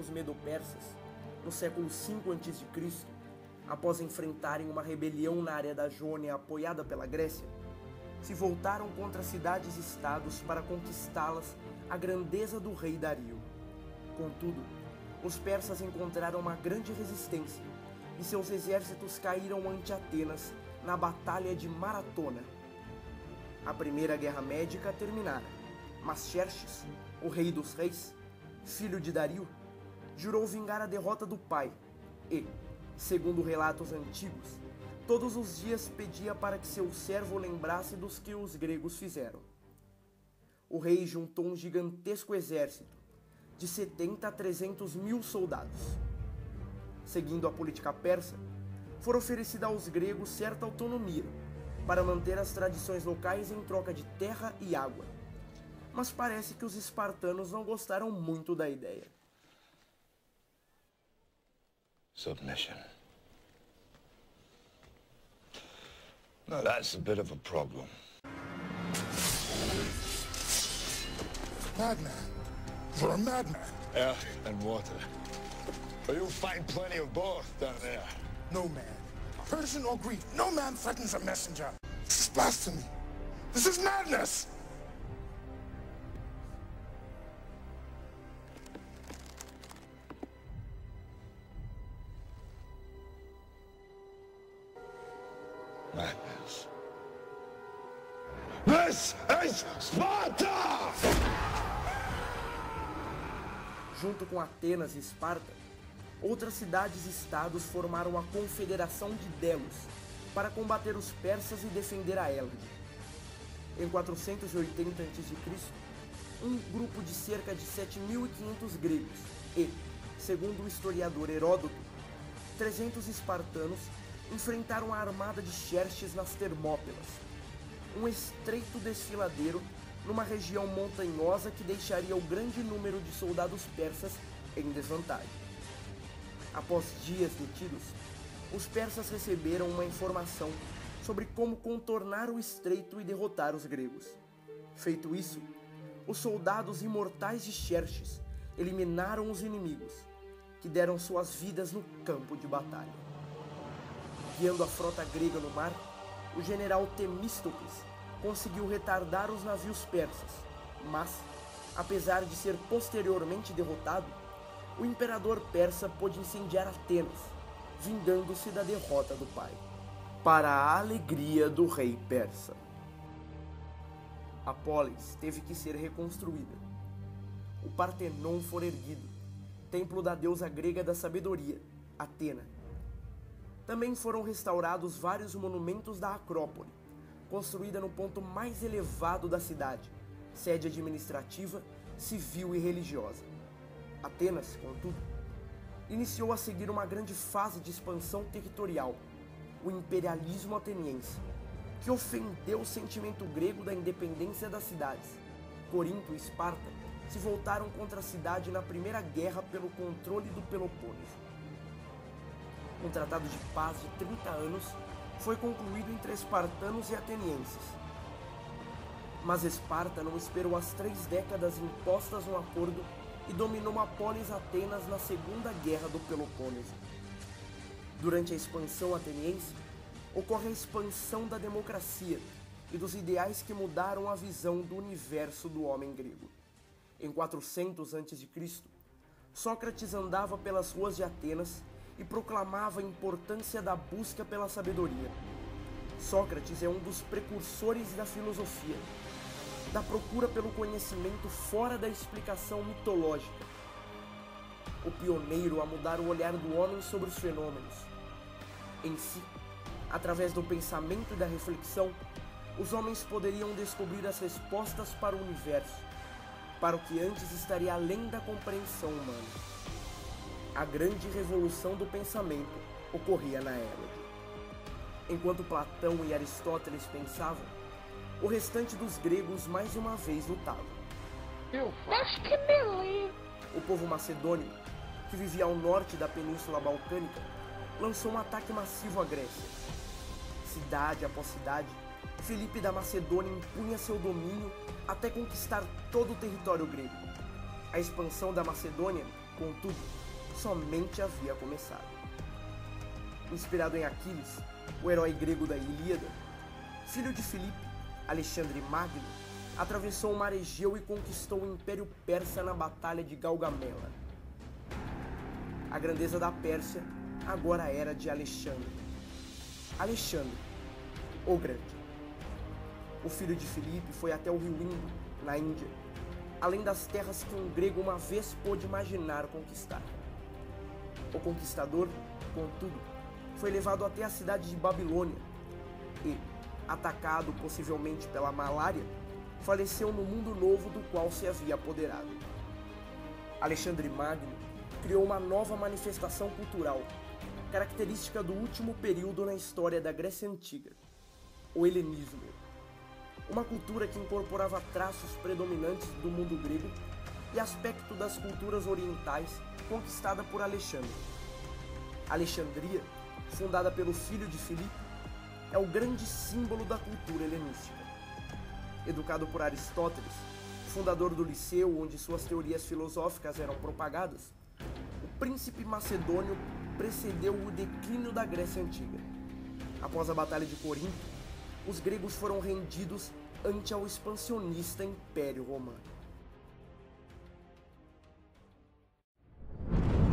os medo-persas, no século V a.C., após enfrentarem uma rebelião na área da Jônia apoiada pela Grécia, se voltaram contra cidades-estados para conquistá-las à grandeza do rei Dario. Contudo, os persas encontraram uma grande resistência e seus exércitos caíram ante Atenas na Batalha de Maratona. A Primeira Guerra Médica terminara, mas Xerxes, o rei dos reis, filho de Dario, jurou vingar a derrota do pai e, segundo relatos antigos, todos os dias pedia para que seu servo lembrasse dos que os gregos fizeram. O rei juntou um gigantesco exército, de 70 a 300 mil soldados. Seguindo a política persa, foi oferecida aos gregos certa autonomia para manter as tradições locais em troca de terra e água. Mas parece que os espartanos não gostaram muito da ideia. Submission. Now that's a bit of a problem. Madman. You're a madman. Air and water. But you'll find plenty of both down there. No man, Persian or Greek, no man threatens a messenger. This is blasphemy. This is madness. Madness. This is Sparta! Junto com Atenas e Esparta, outras cidades-estados formaram a Confederação de Delos para combater os persas e defender a Hélade. Em 480 a.C., um grupo de cerca de 7.500 gregos e, segundo o historiador Heródoto, 300 espartanos enfrentaram a armada de Xerxes nas Termópilas, um estreito desfiladeiro numa região montanhosa que deixaria o grande número de soldados persas em desvantagem. Após dias detidos, os persas receberam uma informação sobre como contornar o estreito e derrotar os gregos. Feito isso, os soldados imortais de Xerxes eliminaram os inimigos, que deram suas vidas no campo de batalha. Guiando a frota grega no mar, o general Temístocles conseguiu retardar os navios persas, mas, apesar de ser posteriormente derrotado, o imperador persa pôde incendiar Atenas, vingando-se da derrota do pai, para a alegria do rei persa. A polis teve que ser reconstruída. O Partenon foi erguido, templo da deusa grega da sabedoria, Atena. Também foram restaurados vários monumentos da Acrópole, construída no ponto mais elevado da cidade, sede administrativa, civil e religiosa. Atenas, contudo, iniciou a seguir uma grande fase de expansão territorial, o imperialismo ateniense, que ofendeu o sentimento grego da independência das cidades. Corinto e Esparta se voltaram contra a cidade na Primeira Guerra pelo controle do Peloponeso. Um tratado de paz de 30 anos foi concluído entre espartanos e atenienses. Mas Esparta não esperou as 3 décadas impostas no acordo e dominou a polis Atenas na Segunda Guerra do Peloponeso. Durante a expansão ateniense, ocorre a expansão da democracia e dos ideais que mudaram a visão do universo do homem grego. Em 400 a.C., Sócrates andava pelas ruas de Atenas e proclamava a importância da busca pela sabedoria. Sócrates é um dos precursores da filosofia, da procura pelo conhecimento fora da explicação mitológica. O pioneiro a mudar o olhar do homem sobre os fenômenos. Em si, através do pensamento e da reflexão, os homens poderiam descobrir as respostas para o universo, para o que antes estaria além da compreensão humana. A grande revolução do pensamento ocorria na Hélade. Enquanto Platão e Aristóteles pensavam, o restante dos gregos mais uma vez lutava. Acho que beleza. O povo macedônio, que vivia ao norte da Península Balcânica, lançou um ataque massivo à Grécia. Cidade após cidade, Filipe da Macedônia impunha seu domínio até conquistar todo o território grego. A expansão da Macedônia contudo, somente havia começado. Inspirado em Aquiles, o herói grego da Ilíada, filho de Filipe, Alexandre Magno, atravessou o mar Egeu e conquistou o Império Persa na Batalha de Gaugamela. A grandeza da Pérsia agora era de Alexandre. Alexandre, o Grande. O filho de Filipe foi até o rio Indo, na Índia, além das terras que um grego uma vez pôde imaginar conquistar. O conquistador, contudo, foi levado até a cidade de Babilônia e, atacado possivelmente pela malária, faleceu no mundo novo do qual se havia apoderado. Alexandre Magno criou uma nova manifestação cultural, característica do último período na história da Grécia Antiga, o helenismo. Uma cultura que incorporava traços predominantes do mundo grego e aspecto das culturas orientais conquistada por Alexandre. Alexandria, fundada pelo filho de Filipe, é o grande símbolo da cultura helenística. Educado por Aristóteles, fundador do Liceu onde suas teorias filosóficas eram propagadas, o príncipe macedônio precedeu o declínio da Grécia Antiga. Após a Batalha de Corinto, os gregos foram rendidos ante ao expansionista Império Romano.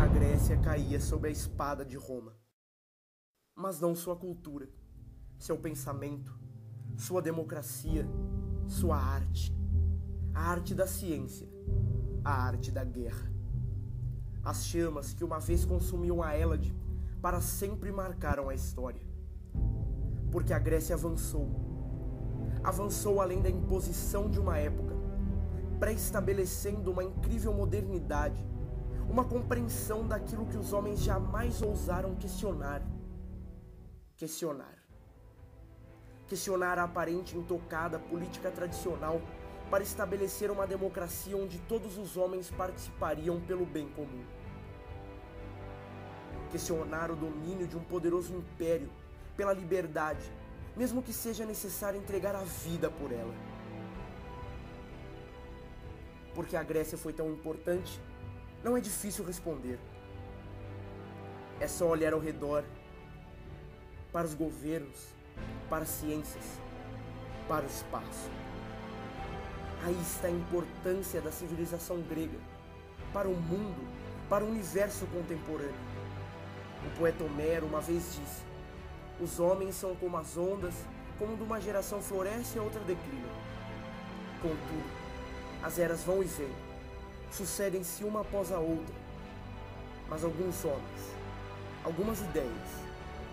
A Grécia caía sob a espada de Roma. Mas não sua cultura, seu pensamento, sua democracia, sua arte, a arte da ciência, a arte da guerra. As chamas que uma vez consumiam a Hélade para sempre marcaram a história. Porque a Grécia avançou além da imposição de uma época, pré-estabelecendo uma incrível modernidade, uma compreensão daquilo que os homens jamais ousaram questionar. Questionar a aparente intocada política tradicional para estabelecer uma democracia onde todos os homens participariam pelo bem comum. Questionar o domínio de um poderoso império pela liberdade, mesmo que seja necessário entregar a vida por ela. Porque a Grécia foi tão importante, não é difícil responder. É só olhar ao redor, para os governos, para as ciências, para o espaço. Aí está a importância da civilização grega para o mundo, para o universo contemporâneo. O poeta Homero uma vez disse: os homens são como as ondas, como de uma geração floresce e a outra declina. Contudo, as eras vão e vêm, sucedem-se uma após a outra, mas alguns homens, algumas ideias,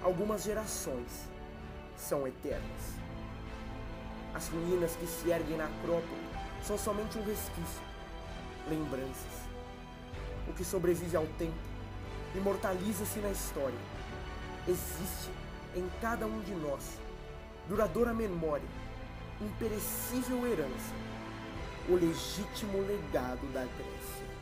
algumas gerações são eternas. As ruínas que se erguem na Acrópole são somente um resquício, lembranças. O que sobrevive ao tempo imortaliza-se na história. Existe em cada um de nós duradoura memória, imperecível herança, o legítimo legado da Grécia.